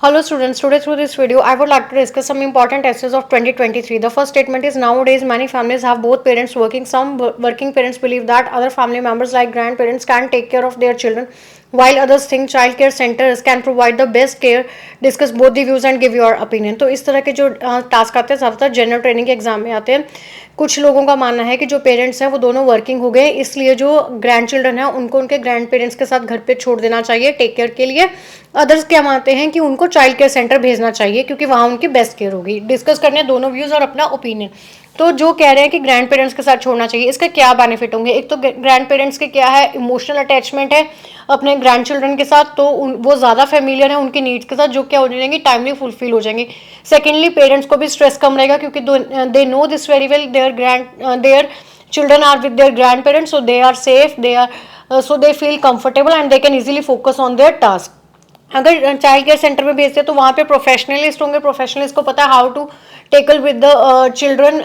Hello students, today through this video I would like to discuss some important essays of 2023. The first statement is nowadays many families have both parents working. Some working parents believe that other family members like grandparents can take care of their children while others think child care centers can provide the best care. Discuss both the views and give your opinion. तो इस तरह के जो task आते हैं ज़्यादातर general training के exam में आते हैं. कुछ लोगों का मानना है कि जो पेरेंट्स हैं वो दोनों वर्किंग हो गए, इसलिए जो ग्रैंड चिल्ड्रन हैं उनको उनके ग्रैंड पेरेंट्स के साथ घर पे छोड़ देना चाहिए टेक केयर के लिए. अदर्स क्या मानते हैं कि उनको चाइल्ड केयर सेंटर भेजना चाहिए क्योंकि वहाँ उनकी बेस्ट केयर होगी. डिस्कस करने दोनों व्यूज़ और अपना ओपिनियन. तो जो कह रहे हैं कि ग्रैंड पेरेंट्स के साथ छोड़ना चाहिए, इसके क्या बेनिफिट होंगे. एक तो ग्रैंड पेरेंट्स के क्या है, इमोशनल अटैचमेंट है अपने ग्रैंड चिल्ड्रन के साथ, तो वो ज़्यादा फेमिलियर है उनकी नीड्स के साथ, जो क्या हो जाएंगी टाइमली फुलफिल हो जाएंगे. सेकेंडली पेरेंट्स को भी स्ट्रेस कम रहेगा क्योंकि they know this very well, there children are with their grandparents, so they are safe, they are so they feel comfortable and they can easily focus on their task. अगर child care centre में भेजते हैं तो वहाँ पे professionalist होंगे, professionalist को पता है how to tackle with the children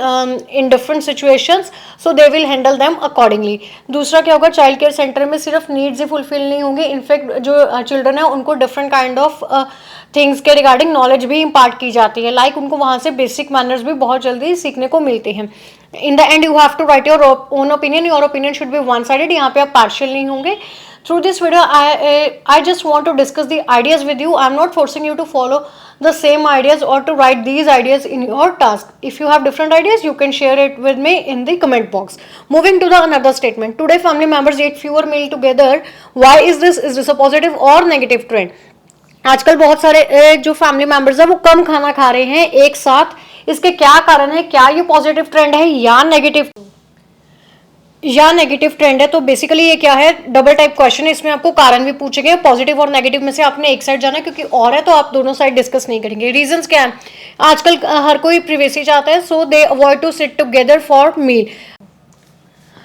in different situations, so they will handle them accordingly. दूसरा क्या होगा, चाइल्ड केयर सेंटर में सिर्फ नीड्स ही फुलफिल नहीं होंगी, इनफैक्ट जो चिल्ड्रन है उनको डिफरेंट काइंड ऑफ थिंग्स के रिगार्डिंग नॉलेज भी इम्पार्ट की जाती है. लाइक उनको वहाँ से बेसिक मैनर्स भी बहुत जल्दी सीखने को मिलते हैं. In the end you have to write your own opinion. Your opinion should be one sided. यहाँ पे आप पार्शियल नहीं होंगे. Through this video, I just want to discuss the ideas with you. I'm not forcing you to follow the same ideas or to write these ideas in your task. If you have different ideas, you can share it with me in the comment box. Moving to the another statement. Today, family members eat fewer meal together. Why is this? Is this a positive or negative trend? आजकल बहुत सारे जो family members हैं वो कम खाना खा रहे हैं एक साथ. इसके क्या कारण है? क्या ये पॉजिटिव ट्रेंड है या नेगेटिव ट्रेंड है? तो बेसिकली ये क्या है, डबल टाइप क्वेश्चन है, इसमें आपको कारण भी पूछेंगे. पॉजिटिव और नेगेटिव में से आपने एक साइड जाना है क्योंकि और है तो आप दोनों साइड डिस्कस नहीं करेंगे. रीजंस क्या है, आजकल हर कोई प्रिवेसी चाहता है, so they avoid to sit together for meal.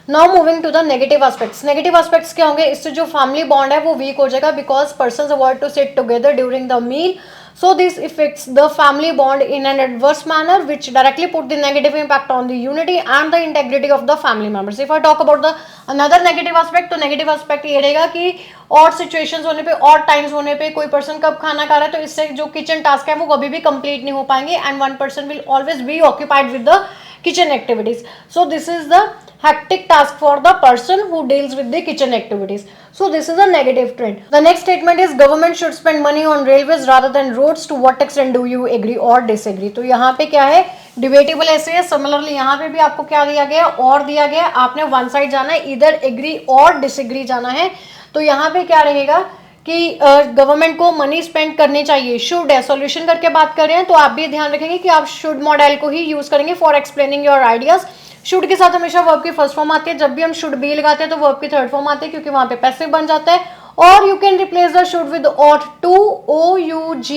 Now moving to the negative aspects. Negative aspects क्या होंगे, इससे जो फैमिली बॉन्ड है वो वीक हो जाएगा because persons avoid to sit together during the meal. So this affects the family bond in an adverse manner, which directly put the negative impact on the unity and the integrity of the family members. If I talk about the another negative aspect, तो negative aspect ये रहेगा कि odd situations होने पे, odd times होने पे, कोई person कब खाना खा रहा है तो इससे जो kitchen task है वो कभी भी complete नहीं हो पाएंगे and one person will always be occupied with the kitchen activities. So this is the hectic task for the person who deals with the kitchen activities. So this is a negative trend. The next statement is government should spend money on railways rather than roads. To what extent do you agree or disagree? तो यहाँ पे क्या है, debatable ऐसे है. Similarly यहाँ पे भी आपको क्या दिया गया और दिया गया, आपने वन साइड जाना है, इधर एग्री और डिसएग्री जाना है. तो यहाँ पे क्या रहेगा कि गवर्नमेंट को मनी स्पेंड करनी चाहिए. शुड है, सॉल्यूशन करके बात कर रहे हैं तो आप भी ध्यान रखेंगे कि आप शुड मॉडल को ही यूज करेंगे for explaining your ideas. Should के साथ हमेशा वर्ब की फर्स्ट फॉर्म आती है, जब भी हम शुड बी लगाते हैं तो वर्ब की थर्ड फॉर्म आती है क्योंकि वहां पे पैसिव बन जाता है. और you can replace the should with ought. To ought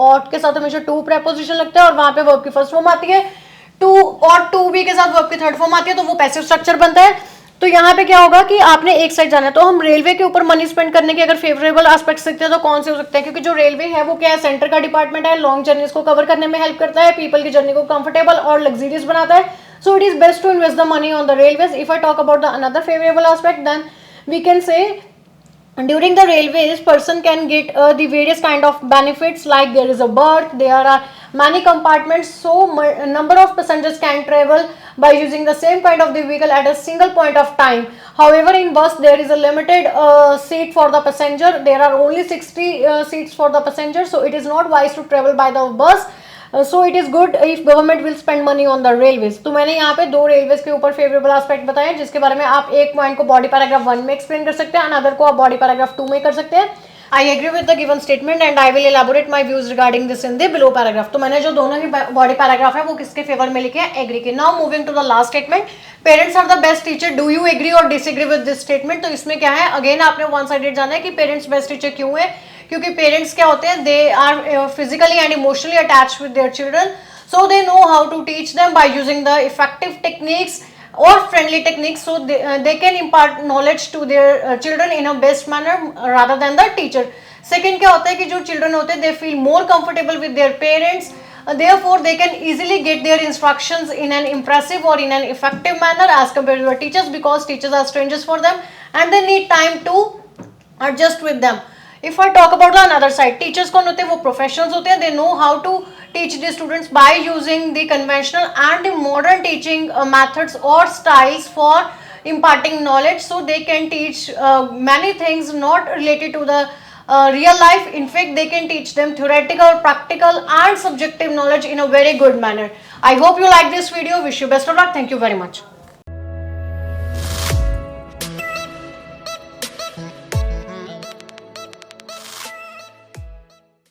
ought के साथ हमेशा टू प्रेपोजिशन लगता है और वहां पे वर्ब की फर्स्ट फॉर्म आती है. टू और टू बी के साथ वर्ब की थर्ड फॉर्म आती है तो वो पैसिव स्ट्रक्चर बनता है. तो यहाँ पे क्या होगा कि आपने एक साइड जाना है. तो हम रेलवे के ऊपर मनी स्पेंड करने के अगर फेवरेबल एस्पेक्ट देखते हैं तो कौन से हो सकते हैं, क्योंकि जो रेलवे है वो क्या है, सेंटर का डिपार्टमेंट है, लॉन्ग जर्नीज को कवर करने में हेल्प करता है, पीपल की जर्नी को कंफर्टेबल और लग्जरियस बनाता है. So it is best to invest the money on the railways. If I talk about the another favorable aspect, then we can say during the railways person can get the various kind of benefits, like there is a berth, there are many compartments, so number of passengers can travel by using the same kind of the vehicle at a single point of time. However, in bus there is a limited seat for the passenger. There are only 60 seats for the passenger, so it is not wise to travel by the bus. So it is good if government will spend money on the railways. तो मैंने यहाँ पे दो railways के ऊपर favourable aspect बताए जिसके बारे में आप एक पॉइंट को बॉडी पैराग्राफ 1 में एक्सप्लेन कर सकते हैं, अनदर को आप बॉडी पैराग्राफ 2 में कर सकते हैं. I agree with the given statement and I will elaborate my views regarding this in the below paragraph. तो मैंने जो दोनों ही बॉडी पैराग्राफ है वो किसके फेवर में लिखे हैं, एग्री के. Now moving to the last statement, parents are the best teacher. Do you agree और डिसएग्री विद दिस स्टेटमेंट? तो इसमें क्या है, अगेन आपने वन साइडेड जाना है कि पेरेंट्स बेस्ट टीचर क्यों है, क्योंकि पेरेंट्स क्या होते हैं, they are physically and emotionally attached with their children. So they know how to teach them by using the effective techniques or friendly techniques, so they can impart knowledge to their children in a best manner rather than the teacher. Second क्या होता है कि जो children होते हैं they feel more comfortable with their parents, therefore they can easily get their instructions in an impressive or in an effective manner as compared to the teachers, because teachers are strangers for them and they need time to adjust with them. If I talk about the another side, teachers कौन होते हैं? वो professionals होते हैं. They know how to teach the students by using the conventional and the modern teaching methods or styles for imparting knowledge, so they can teach many things not related to the real life. In fact, they can teach them theoretical, practical and subjective knowledge in a very good manner. I hope you like this video. Wish you best of luck. Thank you very much.